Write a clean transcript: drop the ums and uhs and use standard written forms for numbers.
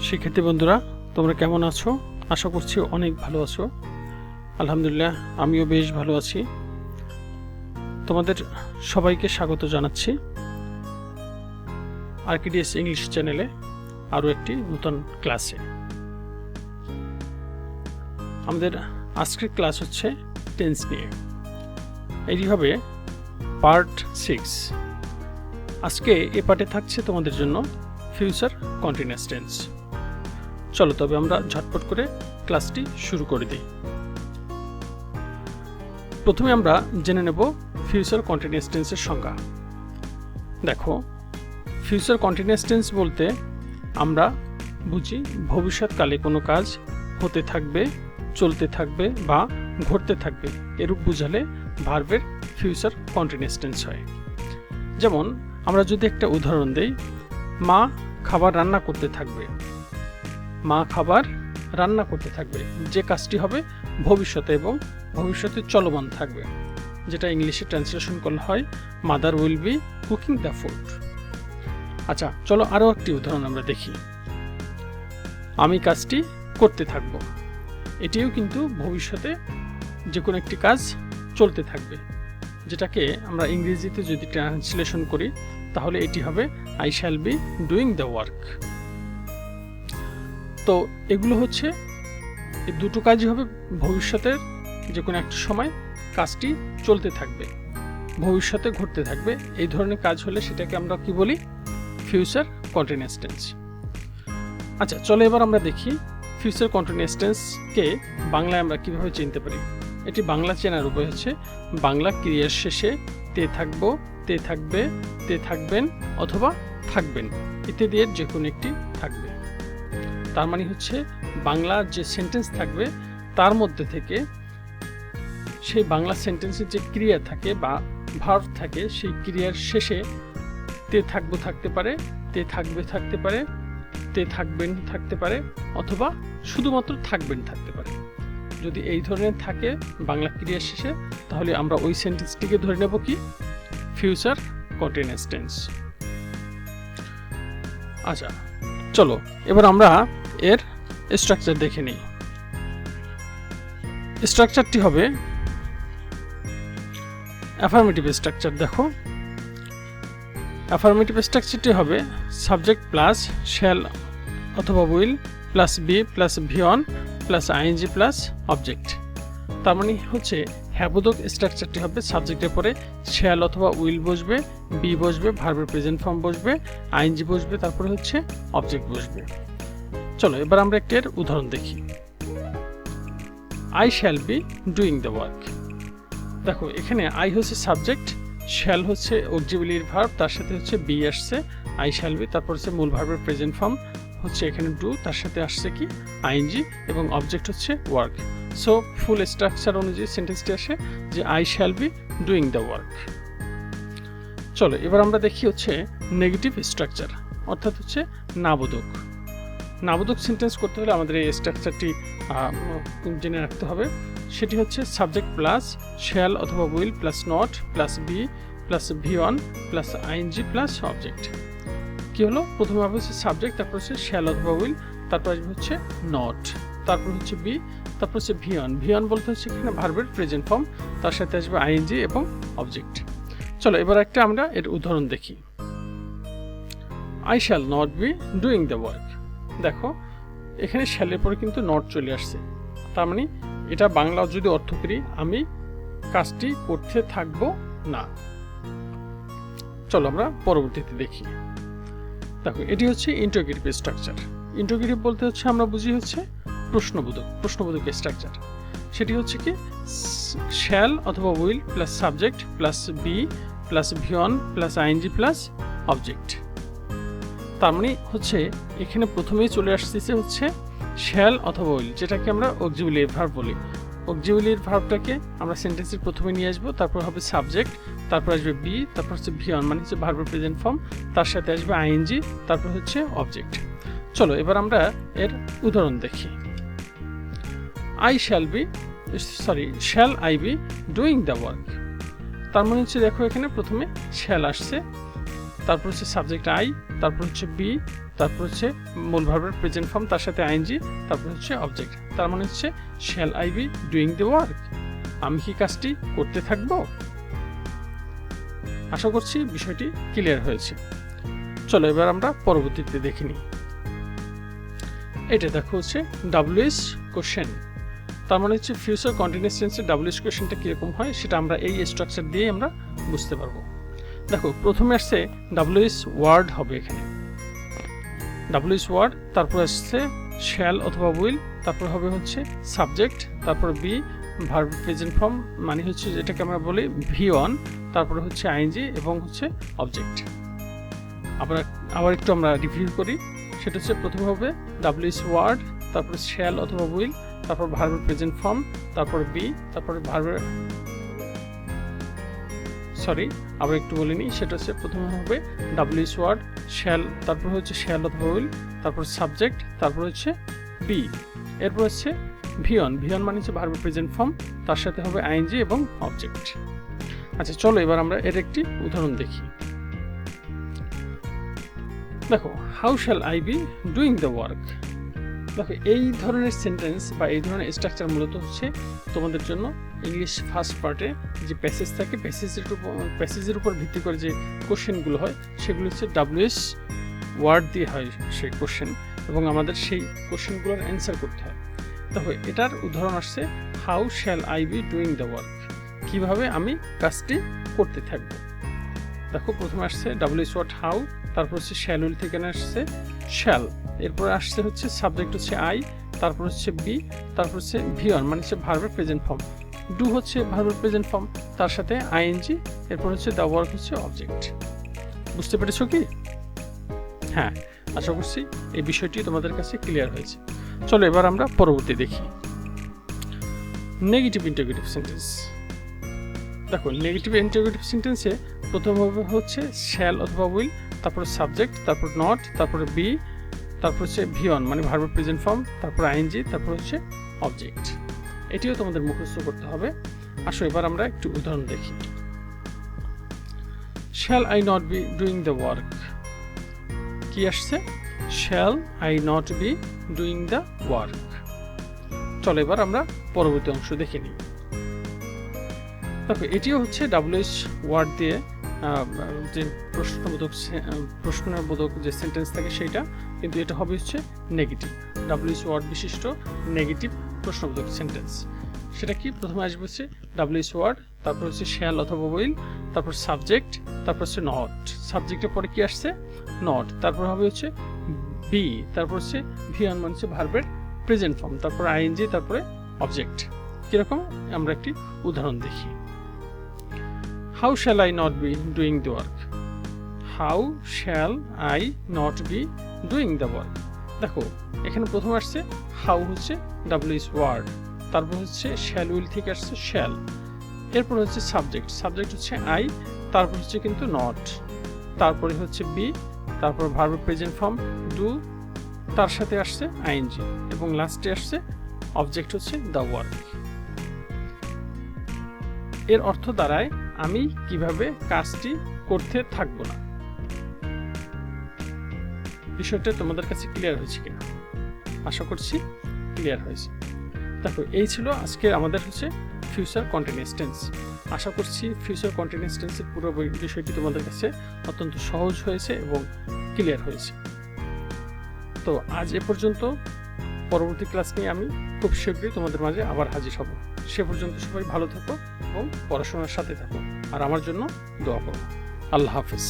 শিক্ষার্থী বন্ধুরা, তোমরা কেমন আছো? আশা করছি অনেক ভালো আছো। আলহামদুলিল্লাহ, আমিও বেশ ভালো আছি। তোমাদের সবাইকে স্বাগত জানাচ্ছি RKDS ইংলিশ চ্যানেলে আরও একটি নতুন ক্লাসে। আমাদের আজকের ক্লাস হচ্ছে টেন্স নিয়ে। এটি হবে পার্ট 6। আজকে এ পার্টে থাকছে তোমাদের জন্য ফিউচার কন্টিনিউয়াস টেন্স। চলো তবে আমরা ঝটপট করে ক্লাসটি শুরু করে দিই। প্রথমে আমরা জেনে নেব ফিউচার কন্টিনিউয়াস টেন্সের সংজ্ঞা। দেখো, ফিউচার কন্টিনিউয়াস টেন্স বলতে আমরা বুঝি ভবিষ্যৎকালে কোনো কাজ হতে থাকবে, চলতে থাকবে বা ঘটতে থাকবে, এরূপ বুঝালে ভার্বের ফিউচার কন্টিনিউয়াস টেন্স হয়। যেমন আমরা যদি একটা উদাহরণ দেই, মা খাবার রান্না করতে থাকবে। মা খাবার রান্না করতে থাকবে, যে কাজটি হবে ভবিষ্যতে এবং ভবিষ্যতে চলমান থাকবে, যেটা ইংলিশে ট্রান্সলেশন করলে হয় mother will be cooking the food. আচ্ছা, চলো আরও একটি উদাহরণ আমরা দেখি। আমি কাজটি করতে থাকব, এটিও কিন্তু ভবিষ্যতে যে কোনো একটি কাজ চলতে থাকবে, যেটাকে আমরা ইংরেজিতে যদি ট্রান্সলেশন করি তাহলে এটি হবে I shall be doing the work. তো এগুলো হচ্ছে এই দুটো কাজই হবে ভবিষ্যতের যে কোনো একটা সময় কাজটি চলতে থাকবে, ভবিষ্যতে ঘটতে থাকবে। এই ধরনের কাজ হলে সেটাকে আমরা কি বলি? Future continuous tense. আচ্ছা, চলো এবার আমরা দেখি ফিউচার কন্টিনিউয়াস টেন্সকে বাংলায় আমরা কিভাবে চিনতে পারি। এটি বাংলা চেনার উপায় হচ্ছে বাংলা ক্রিয়ার শেষে তে থাকবো, তে থাকবে, তে থাকবেন অথবা থাকবেন ইত্যাদি এর যে কোনো একটি থাকবে। তার মানে হচ্ছে বাংলা যে সেন্টেন্স থাকবে তার মধ্যে থেকে সেই বাংলা সেন্টেন্সের যে ক্রিয়া থাকে বা ভার্ব থাকে, সেই ক্রিয়ার শেষে তে থাকবো থাকতে পারে, তে থাকবে থাকতে পারে, তে থাকবেন থাকতে পারে অথবা শুধুমাত্র থাকবেন থাকতে পারে। যদি এই ধরনের থাকে বাংলা ক্রিয়ার শেষে, তাহলে আমরা ওই সেন্টেন্সটিকে ধরে নেব কি? Future continuous tense. আচ্ছা, চলো এবার আমরা এর স্ট্রাকচার দেখে নিই। স্ট্রাকচারটি হবে অ্যাফার্মেটিভ স্ট্রাকচার। দেখো, অ্যাফার্মেটিভ স্ট্রাকচারটি হবে সাবজেক্ট প্লাস শ্যাল অথবা will plus be plus V one plus ING plus object. তার মানে হচ্ছে হ্যাবোধক স্ট্রাকচারটি হবে সাবজেক্টের পরে শ্যাল অথবা উইল বসবে, বি বসবে, ভার্বের প্রেজেন্ট ফর্ম বসবে, আইএনজি বসবে, তারপরে হচ্ছে অবজেক্ট বসবে। চলো এবার আমরা একটি উদাহরণ দেখি। I shall be doing the work. দেখো, এখানে আই হচ্ছে সাবজেক্ট, শ্যাল হচ্ছে অক্সিলিয়ারি ভার্ব, তার সাথে হচ্ছে বি আসছে আই শ্যাল বি, তারপর হচ্ছে মূল ভার্বের প্রেজেন্ট ফর্ম হচ্ছে এখানে ডু, তার সাথে আসছে কি আইএনজি এবং অবজেক্ট হচ্ছে ওয়ার্ক। সো ফুল স্ট্রাকচার অনুযায়ী সেন্টেন্সটি আসে যে I shall be doing the work. চলো এবার আমরা দেখি হচ্ছে নেগেটিভ স্ট্রাকচার, অর্থাৎ হচ্ছে নাবোধক। নাবোধক সেন্টেন্স করতে হলে আমাদের এই স্ট্রাকচারটি জেনে রাখতে হবে। সেটি হচ্ছে সাবজেক্ট প্লাস শ্যাল অথবা will plus not plus be plus V one plus ING plus object. কি হলো? প্রথমে হবে হচ্ছে সাবজেক্ট, তারপর হচ্ছে শ্যাল অথবা উইল, তারপর আসবে হচ্ছে নট, তারপর হচ্ছে বি, তারপর হচ্ছে ভি অন। ভি অন বলতে হচ্ছে এখানে ভার্বের প্রেজেন্ট ফর্ম, তার সাথে আসবে আইএনজি এবং অবজেক্ট। চলো এবার একটা আমরা এর উদাহরণ দেখি। I shall not be doing the work. দেখো, এখানে শ্যালের পরে কিন্তু নট চলে আসছে, তার মানে এটা বাংলা যদি অর্থ করি, আমি কাজটি করতে থাকবো না। চলো আমরা পরবর্তীতে দেখি। দেখো, এটি হচ্ছে ইন্টারোগেটিভ স্ট্রাকচার। ইন্টারোগেটিভ বলতে হচ্ছে আমরা বুঝি হচ্ছে প্রশ্নবোধক স্ট্রাকচার। সেটি হচ্ছে কি শ্যাল অথবা will plus subject plus be plus V one plus ING plus object. তার মানে হচ্ছে এখানে প্রথমেই চলে আসতেছে হচ্ছে শ্যাল অথবা উইল, যেটাকে আমরা অক্সিলিয়ারি ভার্ব বলি। অক্সিলিয়ারি ভার্বটাকে আমরা সেন্টেন্সের প্রথমে নিয়ে আসবো, তারপর হবে সাবজেক্ট, তারপর আসবে বি, তারপর হচ্ছে ভি অন মানে হচ্ছে ভার্বের প্রেজেন্ট ফর্ম, তার সাথে আসবে আইএনজি, তারপর হচ্ছে অবজেক্ট। চলো এবার আমরা এর উদাহরণ দেখি। Shall I be doing the work. তার মানে হচ্ছে দেখো, এখানে প্রথমে শ্যাল আসছে, তারপর হচ্ছে সাবজেক্ট আই, তারপর হচ্ছে বি, তারপর হচ্ছে মূল ভার্বের প্রেজেন্ট ফর্ম, তার সাথে আইএনজি, তারপর হচ্ছে অবজেক্ট। তার মানে হচ্ছে shall I be doing the work, আমি কি কাজটি করতে থাকবো? আশা করছি বিষয়টি ক্লিয়ার হয়েছে। চলো এবার আমরা পরবর্তীতে দেখে নিই। এটা দেখো হচ্ছে ডাব্লিউএস কোশ্চেন। তার মানে হচ্ছে ফিউচার কন্টিনিউয়াস টেন্সের ডাব্লিউএস কোশ্চেনটা কিরকম হয় সেটা আমরা এই স্ট্রাকচার দিয়ে আমরা বুঝতে পারবো। দেখো প্রথমে আসছে ডাব্লিউএস ওয়ার্ড হবে এখানে, ডাব্লিউএস ওয়ার্ড, তারপর আসছে শ্যাল অথবা উইল, তারপর হবে হচ্ছে সাবজেক্ট, তারপর বি ভার্ব প্রেজেন্ট ফর্ম মানে হচ্ছে যেটাকে আমরা বলি ভি1, তারপরে হচ্ছে আইএনজি এবং হচ্ছে অবজেক্ট। আবার একটু আমরা রিভিউ করি, সেটা হচ্ছে প্রথমে হবে ডাব্লিউএস ওয়ার্ড, তারপর শ্যাল অথবা উইল, তারপর ভার্বের প্রেজেন্ট ফর্ম, তারপর বি, তারপরে ভার্বের আবার একটু বলে নিই, সেটা হচ্ছে প্রথমে হবে ডাব্লিউএস ওয়ার্ড, শ্যাল, তারপর হচ্ছে শ্যাল অথবা উইল, তারপর সাবজেক্ট, তারপর হচ্ছে বি, এরপর হচ্ছে ভি1 মানে হচ্ছে ভার্বের প্রেজেন্ট ফর্ম, তার সাথে হবে আইএনজি এবং অবজেক্ট। আচ্ছা চলো এবার আমরা এর একটি উদাহরণ দেখি। দেখো how shall I be doing the work. দেখো এই ধরনের সেন্টেন্স বা এই ধরনের স্ট্রাকচার মূলত হচ্ছে তোমাদের জন্য ইংলিশ ফার্স্ট পার্টে যে প্যাসেজ থাকে, প্যাসেজের উপর ভিত্তি করে যে কোশ্চেনগুলো হয় সেগুলো হচ্ছে ডাব্লিউএস ওয়ার্ড দিয়ে হয় সেই কোশ্চেন, এবং আমাদের সেই কোশ্চেনগুলোর অ্যান্সার করতে হয়। দেখো এটার উদাহরণ আসছে how shall I be doing the work, কিভাবে আমি কাজটি করতে থাকবো। দেখো প্রথমে আসছে ডাব্লিউএস ওয়ার্ড হাউ, তারপর হচ্ছে শ্যাল উইল থেকে আসছে শ্যাল, এরপর আসছে হচ্ছে সাবজেক্ট হচ্ছে আই, তারপর হচ্ছে বি, তারপর হচ্ছে ভি1 মানে হচ্ছে ভার্বের প্রেজেন্ট ফর্ম, ডু হচ্ছে ভার্বের প্রেজেন্ট ফর্ম, তার সাথে আইএনজি, এরপর হচ্ছে দ্য ওয়ার্ক হচ্ছে অবজেক্ট। বুঝতে পেরেছো কি? হ্যাঁ, আশা করছি এই বিষয়টি তোমাদের কাছে ক্লিয়ার হয়েছে। চলো এবার আমরা পরবর্তী দেখি, নেগেটিভ ইন্টারোগেটিভ সেন্টেন্স। দেখো নেগেটিভ ইন্টারোগেটিভ সেন্টেন্সে প্রথম হচ্ছে শ্যাল অথবা উইল, তারপর সাবজেক্ট, তারপর নট, তারপরে বি, তারপর হচ্ছে ভি1 মানে ভার্বের প্রেজেন্ট ফর্ম, তারপর আইএনজি, তারপর হচ্ছে অবজেক্ট। এটিও তোমাদের মুখস্থ করতে হবে। আসো এবার আমরা একটু উদাহরণ দেখি। Shall I not be doing the work, কি আসছে? Shall I not be doing the work. চলো এবার আমরা পরবর্তী অংশ দেখে নিই। দেখো এটিও হচ্ছে ডাব্লিউএস ওয়ার্ড দিয়ে যে প্রশ্নবোধক যে সেন্টেন্স থাকে সেইটা, কিন্তু এটা হবে হচ্ছে নেগেটিভ, ডাব্লিউএস ওয়ার্ড বিশিষ্ট নেগেটিভ প্রশ্নবোধক সেন্টেন্স। সেটা কি? প্রথমে আসবে হচ্ছে ডাব্লিউএস ওয়ার্ড, তারপর হচ্ছে শ্যাল অথবা উইল, তারপর সাবজেক্ট, তারপর হচ্ছে নট, সাবজেক্টের পরে কি আসছে? নট, তারপর হবে হচ্ছে বি, তারপর হচ্ছে ভি1 মানে হচ্ছে ভার্বের প্রেজেন্ট ফর্ম, তারপর আইএনজি, তারপরে অবজেক্ট। কিরকম? আমরা একটি উদাহরণ দেখি। How shall I not be doing the work? How shall I not be doing the work? দেখো এখানে প্রথম আসছে হাউ হচ্ছে ডাব্লিউএস ওয়ার্ড, তারপর হচ্ছে শ্যাল উইল থেকে আসছে শ্যাল, এরপর হচ্ছে সাবজেক্ট, সাবজেক্ট হচ্ছে আই, তারপর হচ্ছে কিন্তু নট, তারপরে হচ্ছে বি, তারপর ভার্ব প্রেজেন্ট ফর্ম ডু, তার সাথে আসছে আইএনজি, এবং লাস্টে আসছে অবজেক্ট হচ্ছে দ্য ওয়ার্ক। এর অর্থ দাঁড়ায় আমি কিভাবে কাজটি করতে থাকবো না। বিষয়টা তোমাদের কাছে ক্লিয়ার হয়েছে কিনা? আশা করছি ক্লিয়ার হয়েছে। দেখো এই ছিল আজকে আমাদের হচ্ছে ফিউচার কন্টিনিউয়াস টেন্স। আশা করছি ফিউচার কন্টিনিউয়াস টেন্সের পুরো বিষয়টি তোমাদের কাছে অত্যন্ত সহজ হয়েছে এবং ক্লিয়ার হয়েছে। তো আজ এ পর্যন্ত, পরবর্তী ক্লাস নিয়ে আমি খুব শীঘ্রই তোমাদের মাঝে আবার হাজির হব। সে পর্যন্ত সবাই ভালো থাকো এবং পড়াশোনার সাথে থাকো, আর আমার জন্য দোয়া করো। আল্লাহ হাফিজ।